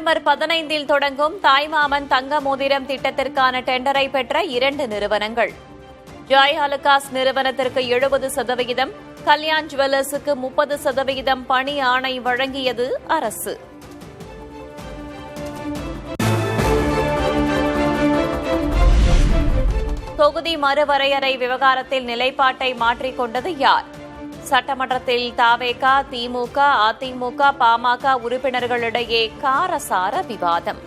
November 15 தொடங்கும் தாய்மாமன் தங்க மோதிரம் திட்டத்திற்கான டெண்டரை பெற்ற 2 நிறுவனங்கள். ஜாய் அலுகாஸ் நிறுவனத்திற்கு 70%, கல்யாண் ஜுவல்லர்ஸுக்கு 30% பணி ஆணை வழங்கியது அரசு. தொகுதி மறுவரையறை விவகாரத்தில் நிலைப்பாட்டை மாற்றிக் கொண்டது யார்? சட்டமன்றத்தில் தவேக, திமுக, அதிமுக, பாமக உறுப்பினர்களிடையே காரசார விவாதம்.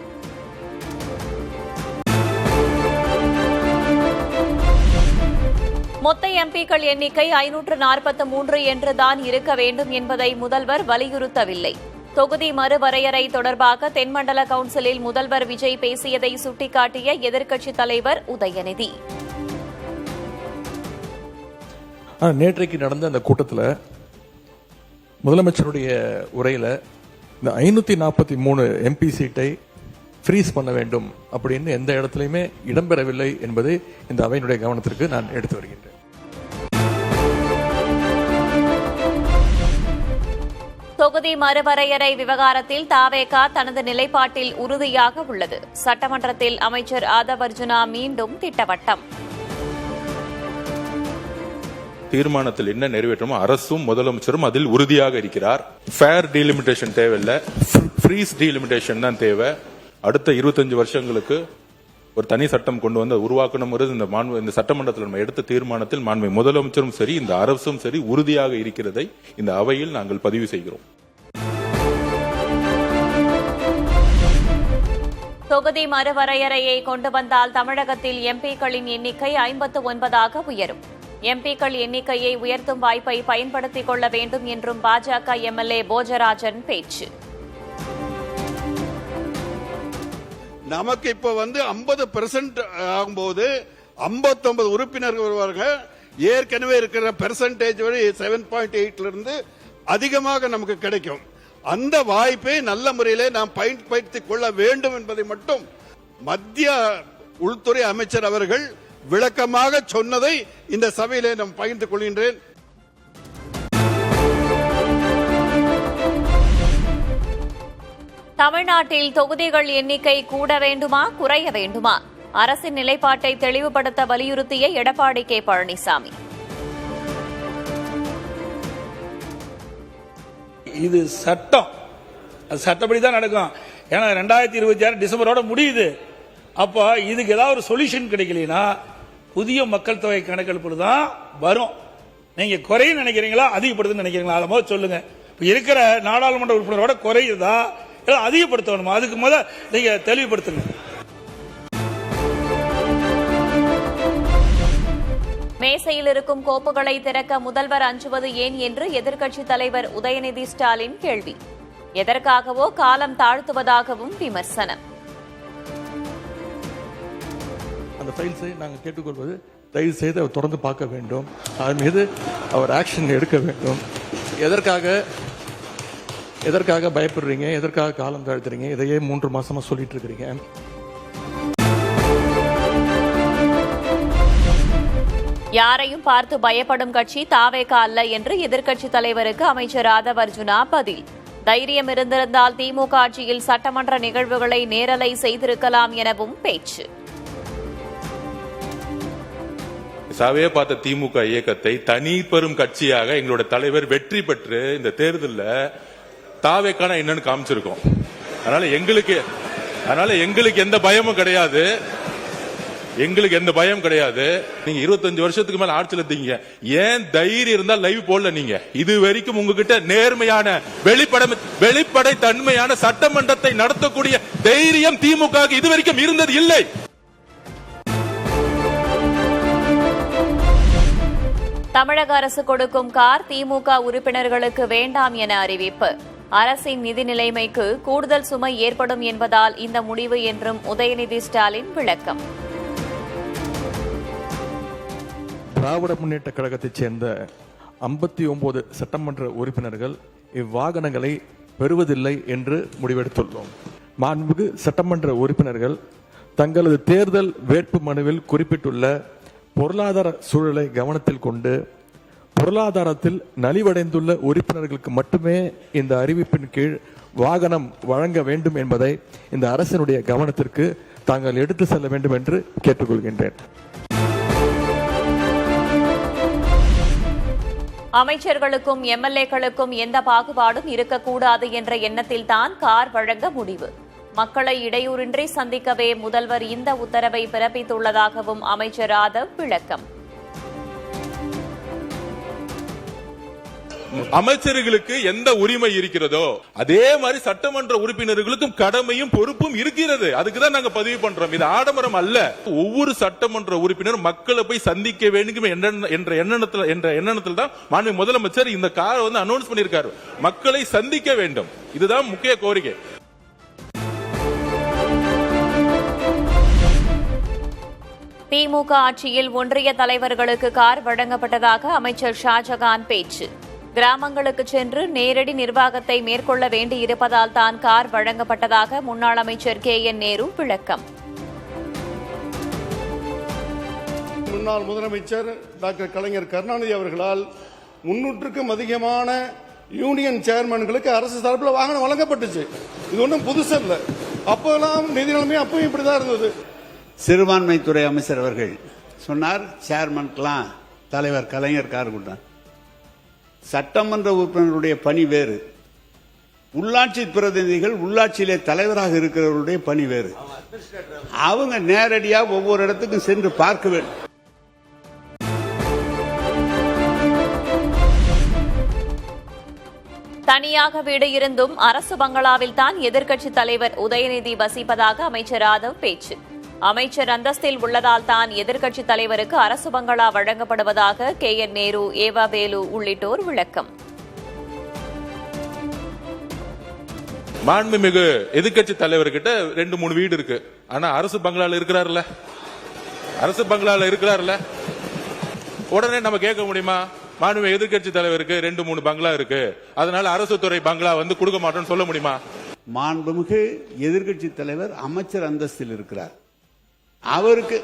மொத்த எம்பிக்கள் எண்ணிக்கை 543 என்றுதான் இருக்க வேண்டும் என்பதை முதல்வர் வலியுறுத்தவில்லை. தொகுதி மறுவரையறை தொடர்பாக தென்மண்டல கவுன்சிலில் முதல்வர் விஜய் பேசியதை சுட்டிக்காட்டிய எதிர்க்கட்சித் தலைவர் உதயநிதி. நேற்றைக்கு நடந்த அந்த கூட்டத்தில் முதலமைச்சருடைய உரையில் இந்த 543 எம்பி சீட்டை ஃப்ரீஸ் பண்ண வேண்டும் அப்படின்னு எந்த இடத்துலையுமே இடம்பெறவில்லை என்பதை இந்த அவையினுடைய கவனத்திற்கு நான் எடுத்து வருகின்றேன். தொகுதி மறுவரையறை விவகாரத்தில் தவேக தனது நிலைப்பாட்டில் உறுதியாக உள்ளது. சட்டமன்றத்தில் அமைச்சர் ஆதவ் அர்ஜுனா மீண்டும் திட்டவட்டம். தீர்மானத்தில் என்ன நிறைவேற்றமோ அரசும் முதலமைச்சரும் அதில் உறுதியாக இருக்கிறார். ஃபேர் டீலிமிட்டேஷன் தேவையில்லை, ஃப்ரீஸ் டீலிமிட்டேஷன் தான் தேவை. அடுத்த 25 வருஷங்களுக்கு ஒரு தனி சட்டம் கொண்டு வந்து உருவாக்கணுங்கிறது இந்த சட்டமன்றத்தில் நம்ம எடுத்த தீர்மானத்தில் மாண்பை முதலமைச்சரும் சரி இந்த அரசும் சரி உறுதியாக இருக்கிறதை இந்த அவையில் நாங்கள் பதிவு செய்கிறோம். தொகுதி மறுவரையறையை கொண்டு வந்தால் தமிழகத்தில் எம்பிக்களின் எண்ணிக்கை 59ஆக உயரும். எம்பிக்கள் எண்ணிக்கையை உயர்த்தும் வாய்ப்பை பயன்படுத்திக் கொள்ள வேண்டும் என்றும் பாஜக எம்எல்ஏ போஜராஜன் பேச்சு. நமக்கு இப்ப 50% ஆகும்போது 59 உறுப்பினர்கள் வருவார்கள். ஏற்கனவே இருக்கிற பெர்சன்டேஜ் 7.8 இருந்து அதிகமாக நமக்கு கிடைக்கும். அந்த வாய்ப்பை நல்ல முறையிலே நாம் பயன்படுத்திக் கொள்ள வேண்டும் என்பதை மட்டும் மத்திய உள்துறை அமைச்சர் அவர்கள் விளக்கமாக சொன்னதை இந்த சபையிலே நாம் பகிர்ந்து கொள்கின்றேன். தமிழ்நாட்டில் தொகுதிகள் எண்ணிக்கை கூட வேண்டுமா குறைய வேண்டுமா? அரசின் நிலைப்பாட்டை தெளிவுபடுத்த வலியுறுத்திய எடப்பாடி கே பழனிசாமி. இது சட்டம், அது சட்டப்படிதான் நடக்கும். ஏன்னா 2026 டிசம்பரோட முடியுது. அப்போ இதுக்கு ஏதாவது ஒரு சொல்யூஷன் கிடைக்கலனா புதிய மக்கள் தொகை கணக்கெடுப்பு தான் வரும். நீங்க குறைய நினைக்கிறீங்களா அதிகப்படுத்த நினைக்கிறீங்களா? அதை முதல்ல சொல்லுங்க. இப்ப இருக்கிற நாடாளுமன்ற உறுப்பினரோட குறையுதா அதிகப்படுத்தணுமா? அதுக்கு முதல்ல நீங்க தெளிவுபடுத்துங்க. மேசையில் இருக்கும் கோப்புகளை திறக்க முதல்வர் அஞ்சுவது ஏன் என்று எதிர்க்கட்சித் தலைவர் உதயநிதி ஸ்டாலின் கேள்வி. எதற்காகவோ காலம் தாழ்த்துவதாகவும் விமர்சனம். அந்த ஃபைல்ஸை நாங்கள் கேட்டுக்கொள்வது தயவு செய்து அவர் தொடர்ந்து பார்க்க வேண்டும். அதன் மீது அவர் ஆக்ஷன் எடுக்க வேண்டும். எதற்காக பயப்படுறீங்க? எதற்காக காலம் தாழ்த்துறீங்க? இதையே 3 மாசமா சொல்லிட்டு இருக்கிறீங்க. யாரையும் பார்த்து பயப்படும் கட்சி தவேக அல்ல என்று எதிர்க்கட்சித் தலைவருக்கு அமைச்சர் ஆதவ் அர்ஜுனா பதில். தைரியம் இருந்திருந்தால் திமுக ஆட்சியில் சட்டமன்ற நிகழ்வுகளை நேரலை செய்திருக்கலாம் எனவும் பேச்சு. சாவே பார்த்த திமுக இயக்கத்தை தனி பெரும் கட்சியாக எங்களோட தலைவர் வெற்றி பெற்று இந்த தேர்தலில் தாவேக்கான என்னன்னு காமிச்சிருக்கோம். அதனால எங்களுக்கு எந்த பயமும் கிடையாது. நீங்க 25 வருஷத்துக்கு மேல ஆட்சியில் இருந்தீங்க. ஏன் தைரியம் இருந்தா லைவ் போடல? நீங்க இது வரைக்கும் உங்ககிட்ட நேர்மையான வெளிப்படை தன்மையான சட்டமன்றத்தை நடத்தக்கூடிய தைரியம் திமுக இதுவரைக்கும் இருந்தது இல்லை. தமிழக அரசு கொடுக்கும் கார் திமுக உறுப்பினர்களுக்கு வேண்டாம் என அறிவிப்பு. அரசின் நிதி நிலைமைக்கு கூடுதல் சுமை ஏற்படும் என்பதால் இந்த முடிவு என்றும் உதயநிதி ஸ்டாலின் விளக்கம். திராவிட முன்னேற்ற கழகத்தைச் சேர்ந்த 59 சட்டமன்ற உறுப்பினர்கள் இவ்வாகனங்களை பெறுவதில்லை என்று முடிவெடுத்துள்ளோம். மாண்புமிகு சட்டமன்ற உறுப்பினர்கள் தங்களது தேர்தல் வேட்பு மனுவில் குறிப்பிட்டுள்ள பொருளாதார சூழலை கவனத்தில் கொண்டு பொருளாதாரத்தில் நலிவடைந்துள்ள உறுப்பினர்களுக்கு மட்டுமே இந்த அறிவிப்பின் கீழ் வாகனம் வழங்க வேண்டும் என்பதை இந்த அரசினுடைய கவனத்திற்கு தாங்கள் எடுத்து செல்ல வேண்டும் என்று கேட்டுக்கொள்கின்றேன். அமைச்சர்களுக்கும் எம்எல்ஏக்களுக்கும் எந்த பாகுபாடும் இருக்கக்கூடாது என்ற எண்ணத்தில் தான் கார் வழங்க முடிவு. மக்களை இடையூறின்றி சந்திக்கவே முதல்வர் இந்த உத்தரவை பிறப்பித்துள்ளதாகவும் அமைச்சர் ராதவ் விளக்கம். அமைச்சர்களுக்கு எந்த உரிமை இருக்கிறதோ அதே மாதிரி சட்டமன்ற உறுப்பினர்களுக்கும் கடமையும் பொறுப்பும் இருக்கிறது. அதுக்குதான் நாங்க பதிவு பண்றோம். இது ஆடம்பரம் அல்ல. ஒவ்வொரு சட்டமன்ற உறுப்பினரும் மக்களை போய் சந்திக்க வேண்டும் என்ற எண்ணத்தில் தான் மாண்புமிகு முதலமைச்சர் இந்த காரை அனௌன்ஸ் பண்ணியிருக்காரு. மக்களை சந்திக்க வேண்டும், இதுதான் முக்கிய கோரிக்கை. திமுக ஆட்சியில் ஒன்றிய தலைவர்களுக்கு கார் வழங்கப்பட்டதாக அமைச்சர் ஷாஜகான் பேச்சு. கிராமங்களுக்கு சென்று நேரடி நிர்வாகத்தை மேற்கொள்ள வேண்டியிருப்பதால் தான் கார் வழங்கப்பட்டதாக முன்னாள் அமைச்சர் KN நேரு விளக்கம். முன்னாள் முதலமைச்சர் டாக்டர் கலைஞர் கருணாநிதி அவர்களால் 300க்கும் அதிகமான யூனியன் சேர்மன்களுக்கு அரசு சார்பில் வாகனம் வழங்கப்பட்டுச்சு. இது ஒன்றும் புதுசு இல்லை. அப்போலாம் நிதி நிலைமை அப்பவும் இப்படிதான் இருந்தது. சிறுபான்மைத்துறை அமைச்சர் அவர்கள் சொன்னார், சேர்மனுக்கெல்லாம் தலைவர் கலைஞர் கார் கொடுத்தார். சட்டமன்ற உறுப்பினருடைய பணி வேறு, உள்ளாட்சி பிரதிநிதிகள் உள்ளாட்சியிலே தலைவராக இருக்கிறவருடைய பணி வேறு. அவங்க நேரடியாக ஒவ்வொரு இடத்துக்கும் சென்று பார்க்க வேண்டும். தனியாக வீடு இருந்தும் அரசு பங்களாவில் தான் எதிர்க்கட்சித் தலைவர் உதயநிதி வசிப்பதாக அமைச்சர் ராதவ் பேச்சு. அமைச்சர் அந்தஸ்தில் உள்ளதால் தான் எதிர்க்கட்சித் தலைவருக்கு அரசு பங்களா வழங்கப்படுவதாக KN நேரு, ஏவா வேலு உள்ளிட்டோர் விளக்கம். மாண்புமிகு எதிர்க்கட்சி தலைவர்கிட்ட 2-3 வீடு இருக்கு. ஆனா அரசு பங்களால இருக்கிறார்ல, உடனே நம்ம கேட்க முடியுமா? மாண்புமிகு எதிர்க்கட்சி தலைவருக்கு 2-3 பங்களா இருக்கு, அதனால அரசு துறை பங்களா கொடுக்க மாட்டோம்னு சொல்ல முடியுமா? மாண்புமிகு எதிர்க்கட்சி தலைவர் அமைச்சர் அந்தஸ்தில் இருக்கிறார். அவருக்கு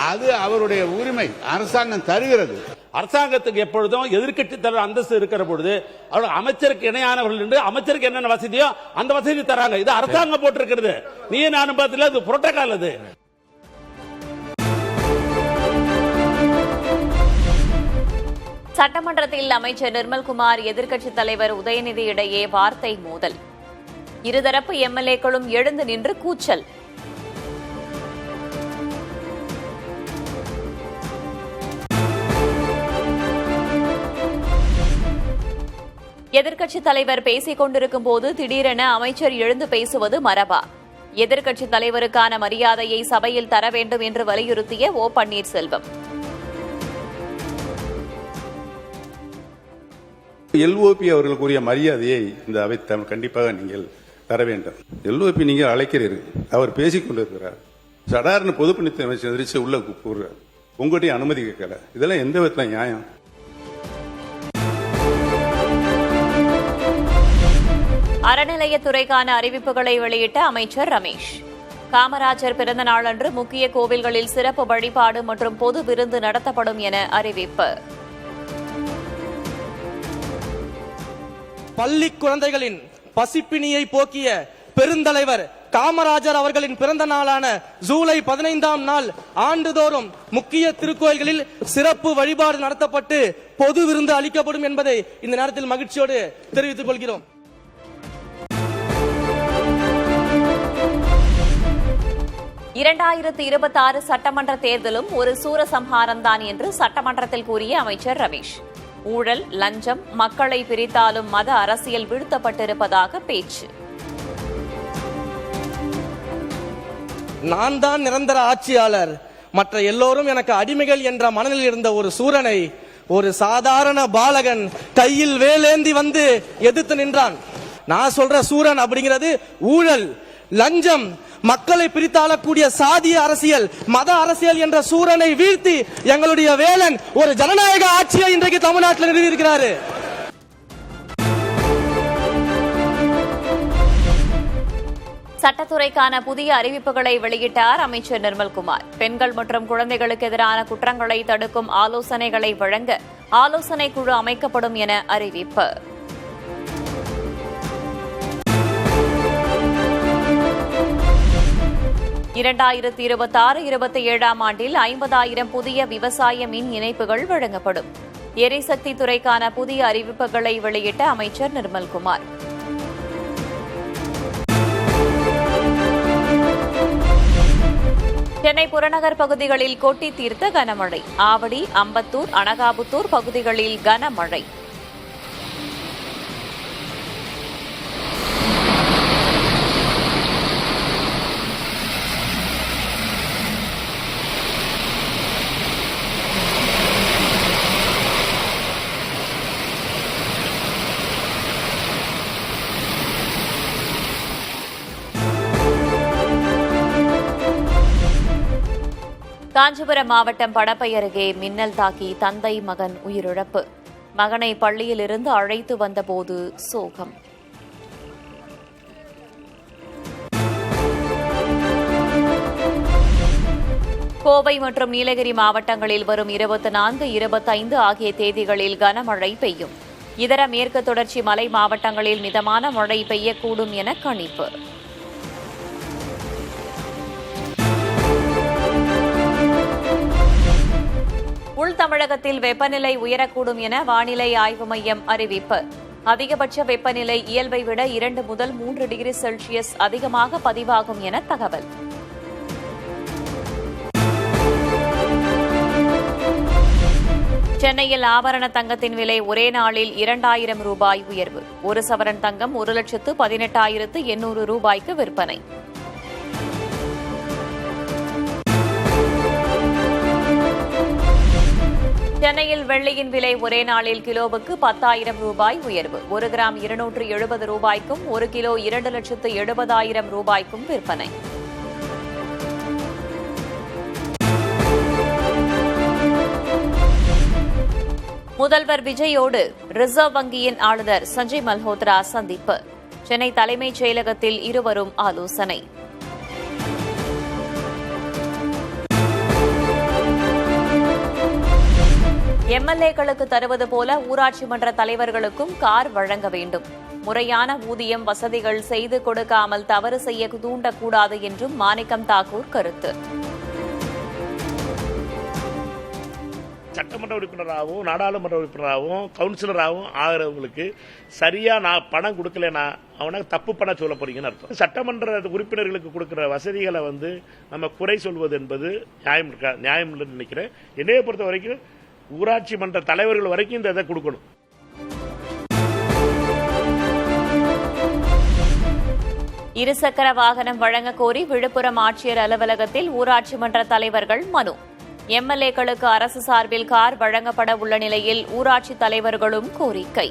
அது அவருடைய உரிமை, அரசாங்கம் தருகிறது. அரசாங்கத்துக்கு எப்பொழுதும் எதிர்க்கட்சி தலைவர் அந்தஸ்து இருக்கிற பொழுது அவர் அமைச்சருக்கு இணையானவர்கள் என்று அமைச்சருக்கு என்னென்ன வசதியோ அந்த வசதி தராங்க. இது அரசாங்கம் போட்டிருக்கிறது. நீ நானும் பார்த்துல அது புரோட்டோகால். அது சட்டமன்றத்தில் அமைச்சர் நிர்மல்குமார், எதிர்க்கட்சித் தலைவர் உதயநிதி இடையே வார்த்தை மோதல். இருதரப்பு எம்எல்ஏக்களும் எழுந்து நின்று கூச்சல். எதிர்க்கட்சித் தலைவர் பேசிக் கொண்டிருக்கும் போது திடீரென அமைச்சர் எழுந்து பேசுவது மரபா? எதிர்க்கட்சித் தலைவருக்கான மரியாதையை சபையில் தர வேண்டும் என்று வலியுறுத்திய ஓ பன்னீர்செல்வம். LOP அவர்களுக்குரிய மரியாதையை இந்த அவை கண்டிப்பாக நீங்கள் தர வேண்டும். LOP நீங்கள் அழைக்கிறீர்கள், அவர் பேசிக் கொண்டிருக்கிறார். சடார்னு பொதுப்பணித்துறை அமைச்சர் எதிர்த்து உள்ள கூறுறார், உங்கள்கிட்ட அனுமதி கேட்கல. இதெல்லாம் எந்த விதத்தில் நியாயம்? அறநிலையத்துறைக்கான அறிவிப்புகளை வெளியிட்ட அமைச்சர் ரமேஷ். காமராஜர் பிறந்த நாளன்று முக்கிய கோவில்களில் சிறப்பு வழிபாடு மற்றும் பொது விருந்து நடத்தப்படும் என அறிவிப்பு. பள்ளி குழந்தைகளின் பசிப்பினியை போக்கிய பெருந்தலைவர் காமராஜர் அவர்களின் பிறந்த நாளான ஜூலை 15ஆம் நாள் ஆண்டுதோறும் முக்கிய திருக்கோயில்களில் சிறப்பு வழிபாடு நடத்தப்பட்டு பொது விருந்து அளிக்கப்படும் என்பதை இந்த நேரத்தில் மகிழ்ச்சியோடு தெரிவித்துக் கொள்கிறோம். (2026) சட்டமன்ற தேர்தலும் ஒரு சூரசம்ஹாரம்தான் என்று சட்டமன்றத்தில் கூறிய அமைச்சர் ரமேஷ். ஊழல், லஞ்சம், மக்களை பிரித்தாலும் மத அரசியல் வீழ்த்தப்பட்டிருப்பதாக பேச்சு. நான் தான் நிரந்தர ஆட்சியாளர், மற்ற எல்லோரும் எனக்கு அடிமைகள் என்ற மனநிலையில் இருந்த ஒரு சூரனை ஒரு சாதாரண பாலகன் கையில் வேலேந்தி வந்து எதிர்த்து நின்றான். நான் சொல்ற சூரன் அப்படிங்கிறது ஊழல், லஞ்சம், மக்களை பிரித்தாளக்கூடிய சாதிய அரசியல், மத அரசியல் என்ற சூரனை வீழ்த்தி எங்களுடைய வேலன் ஒரு ஜனநாயக ஆட்சியை இன்றைக்கு தமிழ்நாட்டில் நிறுவியிருக்கிறார். சட்டத்துறைக்கான புதிய அறிவிப்புகளை வெளியிட்டார் அமைச்சர் நிர்மல்குமார். பெண்கள் மற்றும் குழந்தைகளுக்கு எதிரான குற்றங்களை தடுக்கும் ஆலோசனைகளை வழங்க ஆலோசனை குழு அமைக்கப்படும் என அறிவிப்பு. இரண்டாயிரத்தி 26-27 ஆண்டில் 50,000 புதிய விவசாய மின் இணைப்புகள் வழங்கப்படும். எரிசக்தி துறைக்கான புதிய அறிவிப்புகளை வெளியிட்ட அமைச்சர் நிர்மல்குமார். சென்னை புறநகர் பகுதிகளில் கொட்டி தீர்த்த கனமழை. ஆவடி, அம்பத்தூர், அனகாபுத்தூர் பகுதிகளில் கனமழை. காஞ்சிபுரம் மாவட்டம் படப்பை அருகே மின்னல் தாக்கி தந்தை மகன் உயிரிழப்பு. மகனை பள்ளியிலிருந்து அழைத்து வந்தபோது சோகம். கோவை மற்றும் நீலகிரி மாவட்டங்களில் வரும் 24, 25 ஆகிய தேதிகளில் கனமழை பெய்யும். இதர மேற்கு தொடர்ச்சி மலை மாவட்டங்களில் மிதமான மழை பெய்யக்கூடும் என கணிப்பு. உள் தமிழகத்தில் வெப்பநிலை உயரக்கூடும் என வானிலை ஆய்வு மையம் அறிவிப்பு. அதிகபட்ச வெப்பநிலை இயல்பை விட 2 முதல் 3 டிகிரி செல்சியஸ் அதிகமாக பதிவாகும் என தகவல். சென்னையில் ஆபரண தங்கத்தின் விலை ஒரே நாளில் 2,000 ரூபாய் உயர்வு. ஒரு சவரன் தங்கம் 1,18,800 ரூபாய்க்கு விற்பனை. சென்னையில் வெள்ளியின் விலை ஒரே நாளில் கிலோவுக்கு 10,000 ரூபாய் உயர்வு. 1 கிராம் 270 ரூபாய்க்கும் 1 கிலோ 2,70,000 ரூபாய்க்கும் விற்பனை. முதல்வர் விஜயோடு ரிசர்வ் வங்கியின் ஆளுநர் சஞ்சய் மல்ஹோத்ரா சந்திப்பு. சென்னை தலைமைச் செயலகத்தில் இருவரும் ஆலோசனை. எம்எல்ஏக்களுக்கு தருவது போல ஊராட்சி மன்ற தலைவர்களுக்கும் கார் வழங்க வேண்டும். முறையான ஊதியம், வசதிகள் செய்து கொடுக்காமல் தவறு செய்ய தூண்டக்கூடாது என்றும் மாணிக்கம் தாக்கூர் கருத்து. சட்டமன்ற உறுப்பினராகவும் நாடாளுமன்ற உறுப்பினராகவும் கவுன்சிலராகவும் ஆகிறவங்களுக்கு சரியா நான் பணம் கொடுக்கலனா அவனை தப்பு பண்ண சொல்ல போறீங்கன்னு அர்த்தம். சட்டமன்ற உறுப்பினர்களுக்கு கொடுக்கிற வசதிகளை நம்ம குறை சொல்வது என்பது நியாயம் இல்லைன்னு நினைக்கிறேன். என்னைய பொறுத்த வரைக்கும் ஊராட்சி மன்ற தலைவர்கள் வரைக்கும் இந்த இதை கொடுக்கணும். இருசக்கர வாகனம் வழங்க கோரி விழுப்புரம் ஆட்சியர் அலுவலகத்தில் ஊராட்சி மன்ற தலைவர்கள் மனு. எம்எல்ஏக்களுக்கு அரசு சார்பில் கார் வழங்கப்பட உள்ள நிலையில் ஊராட்சி தலைவர்களும் கோரிக்கை.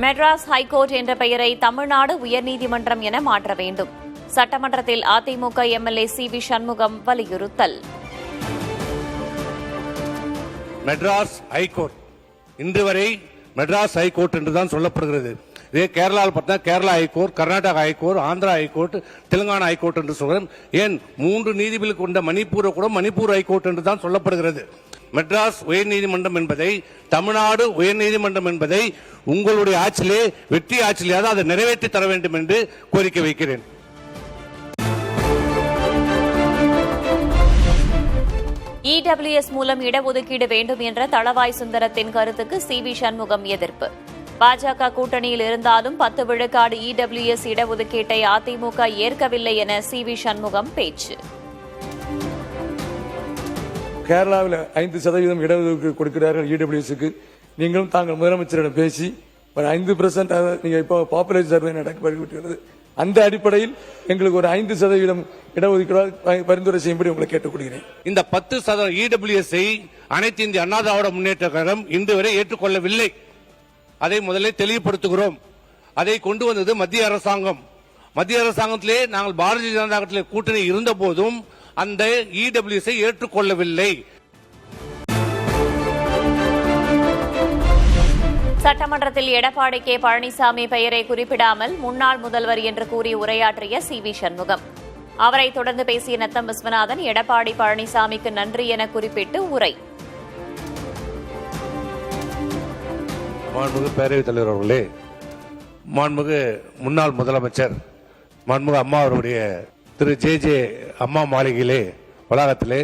மெட்ராஸ் ஹைகோர்ட் என்ற பெயரை தமிழ்நாடு உயர்நீதிமன்றம் என மாற்ற வேண்டும். சட்டமன்றத்தில் அதிமுக எம்எல்ஏ சி.வி. சண்முகம் வலியுறுத்தல். மெட்ராஸ் ஹைகோர்ட் இன்று வரை மெட்ராஸ் ஹைகோர்ட் என்றுதான் சொல்லப்படுகிறது. இதே கேரளாவில் பார்த்தா Kerala high court, Karnataka high court, Andhra high court, Telangana high court என்று சொல்கிறோம். ஏன் 3 நீதிபதிகள் கொண்ட மணிப்பூரை கூட மணிப்பூர் ஹைகோர்ட் என்று தான் சொல்லப்படுகிறது. மெட்ராஸ் உயர்நீதிமன்றம் என்பதை, தமிழ்நாடு உயர்நீதிமன்றம் என்பதை உங்களுடைய ஆட்சியிலே, வெற்றி ஆட்சியிலே அதை நிறைவேற்றி தர வேண்டும் என்று கோரிக்கை வைக்கிறேன். இடபிள்யூஎஸ் மூலம் இடஒதுக்கீடு வேண்டும் என்ற தளவாய் சுந்தரத்தின் கருத்துக்கு சி.வி. சண்முகம் எதிர்ப்பு. பாஜக கூட்டணியில் இருந்தாலும் 10 விழுக்காடு இடபிள்யூஎஸ் இடஒதுக்கீட்டை அதிமுக ஏற்கவில்லை என சி.வி. சண்முகம் பேச்சு. கேரளாவில் 5% இடஒதுக்கீடு கொடுக்கிறார்கள் இடபிள்யூஎஸ்க்கு. நீங்களும் தாங்கள் முதலமைச்சரிடம் பேசி ஒரு 5% நீங்க இப்போ பாப்புலேஷன் சர்வே நடக்கிறது. அந்த அடிப்படையில் எங்களுக்கு ஒரு 5% இடஒதுக்கீடு பரிந்துரை செய்யும்படி உங்களை கேட்டுக்கொள்கிறேன். இந்த 10% இடபிள்யூஎஸ்ஐ அனைத்து இந்திய அண்ணா திராவிட முன்னேற்ற கழகம் இன்று வரை ஏற்றுக்கொள்ளவில்லை. அதை முதலில் தெளிவுபடுத்துகிறோம். அதை கொண்டு வந்தது மத்திய அரசாங்கம். மத்திய அரசாங்கத்திலே நாங்கள் பாரதிய ஜனதா கட்சியிலே கூட்டணி இருந்த போதும் அந்த இடபிள்யூஎஸ்ஐ ஏற்றுக்கொள்ளவில்லை. சட்டமன்றத்தில் எடப்பாடி பழனிசாமி பெயரை குறிப்பிடாமல் முன்னாள் முதல்வர் என்று கூறி உரையாற்றிய சி.வி. சண்முகம். அவரை தொடர்ந்து பேசிய நத்தம் விஸ்வநாதன் எடப்பாடி பழனிசாமிக்கு நன்றி என குறிப்பிட்டு உரை. மாண்புமிகு பேரவைத் தலைவர் அவர்களே, மாண்புமிகு முன்னாள் முதலமைச்சர் மாண்புமிகு அம்மா அவருடைய திரு ஜே அம்மா மாளிகையிலே வளாகத்திலே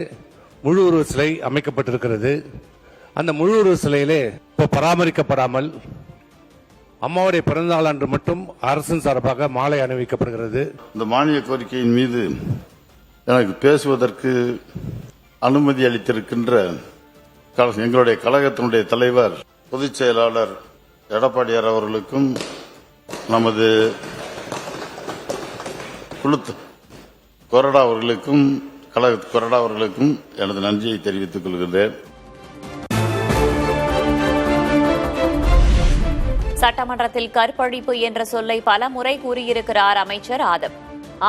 முழு உருவ சிலை அமைக்கப்பட்டிருக்கிறது. அந்த முழு உருவ சிலையிலே இப்போ பராமரிக்கப்படாமல் அம்மாவுடைய பிறந்தநாள் அன்று மட்டும் அரசின் சார்பாக மாலை அணிவிக்கப்படுகிறது. இந்த மானிய கோரிக்கையின் மீது எனக்கு பேசுவதற்கு அனுமதி அளித்திருக்கின்ற எங்களுடைய கழகத்தினுடைய தலைவர் பொதுச் செயலாளர் எடப்பாடியார் அவர்களுக்கும் நமது கொறடா அவர்களுக்கும் கொறடா அவர்களுக்கும் எனது நன்றியை தெரிவித்துக் கொள்கிறேன். சட்டமன்றத்தில் கற்பழிப்பு என்ற சொல்லை பல முறை கூறியிருக்கிறார் அமைச்சர் ஆதவ்.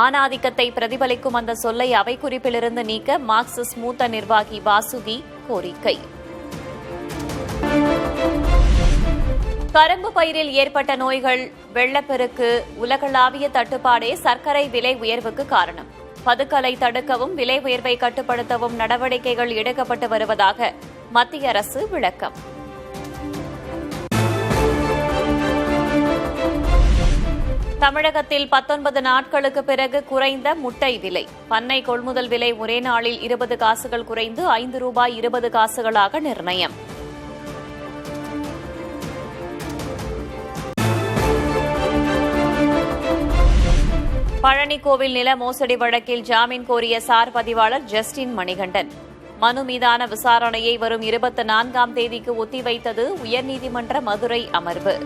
ஆணாதிக்கத்தை பிரதிபலிக்கும் அந்த சொல்லை அவை குறிப்பிலிருந்து நீக்க மார்க்சிஸ்ட் மூத்த நிர்வாகி வாசுகி கோரிக்கை. கரும்பு பயிரில் ஏற்பட்ட நோய்கள், வெள்ளப்பெருக்கு, உலகளாவிய தட்டுப்பாடே சர்க்கரை விலை உயர்வுக்கு காரணம். பதுக்கலை தடுக்கவும் விலை உயர்வை கட்டுப்படுத்தவும் நடவடிக்கைகள் எடுக்கப்பட்டு வருவதாக மத்திய அரசு விளக்கம். தமிழகத்தில் 19 நாட்களுக்கு பிறகு குறைந்த முட்டை விலை. பண்ணை கொள்முதல் விலை ஒரே நாளில் 20 காசுகள் குறைந்து ₹5.20 நிர்ணயம். பழனி கோவில் நில மோசடி வழக்கில் ஜாமீன் கோரிய சார் பதிவாளர் ஜஸ்டின் மணிகண்டன். மனு மீதான விசாரணையை வரும் 24ஆம் தேதிக்கு ஒத்திவைத்தது உயர்நீதிமன்ற மதுரை அமர்வு.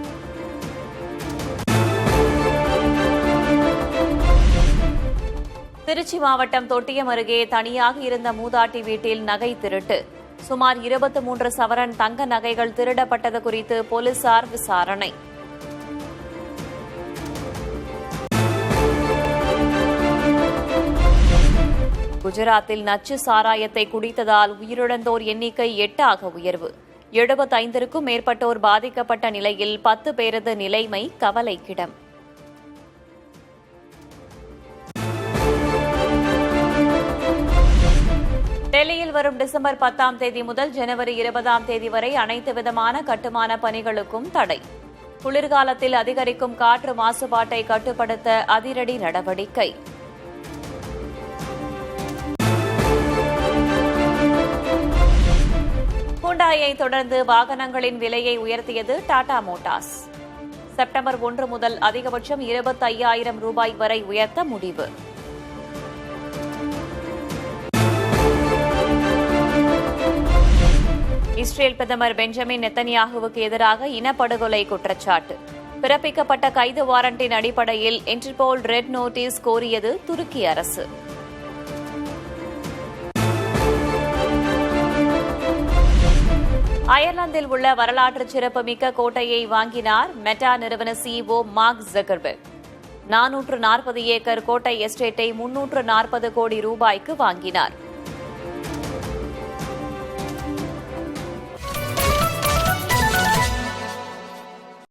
திருச்சி மாவட்டம் தொட்டியம் அருகே தனியாக இருந்த மூதாட்டி வீட்டில் நகை திருட்டு. சுமார் 23 சவரன் தங்க நகைகள் திருடப்பட்டது குறித்து போலீசார் விசாரணை. குஜராத்தில் நச்சு சாராயத்தை குடித்ததால் உயிரிழந்தோர் எண்ணிக்கை 8 உயர்வு. 75க்கும் மேற்பட்டோர் பாதிக்கப்பட்ட நிலையில் 10 பேரது நிலைமை கவலைக்கிடம். டெல்லியில் வரும் டிசம்பர் 10ஆம் தேதி முதல் ஜனவரி 20ஆம் தேதி வரை அனைத்து விதமான கட்டுமான பணிகளுக்கும் தடை. குளிர்காலத்தில் அதிகரிக்கும் காற்று மாசுபாட்டை கட்டுப்படுத்த அதிரடி நடவடிக்கை. ஹூண்டாயை தொடர்ந்து வாகனங்களின் விலையை உயர்த்தியது டாடா மோட்டார்ஸ். செப்டம்பர் 1 முதல் அதிகபட்சம் ₹25,000 வரை உயர்த்த முடிவு. இஸ்ரேல் பிரதமர் பெஞ்சமின் நெத்தன்யாகுவுக்கு எதிராக இனப்படுகொலை குற்றச்சாட்டு. பிறப்பிக்கப்பட்ட கைது வாரண்டின் அடிப்படையில் இன்டர்போல் ரெட் நோட்டீஸ் கோரியது துருக்கி அரசு. அயர்லாந்தில் உள்ள வரலாற்று சிறப்புமிக்க கோட்டையை வாங்கினார் மெட்டா நிறுவன CEO மார்க் ஜக்கர்பெர்க். 440 ஏக்கர் கோட்டை எஸ்டேட்டை ₹340 கோடி வாங்கினார்.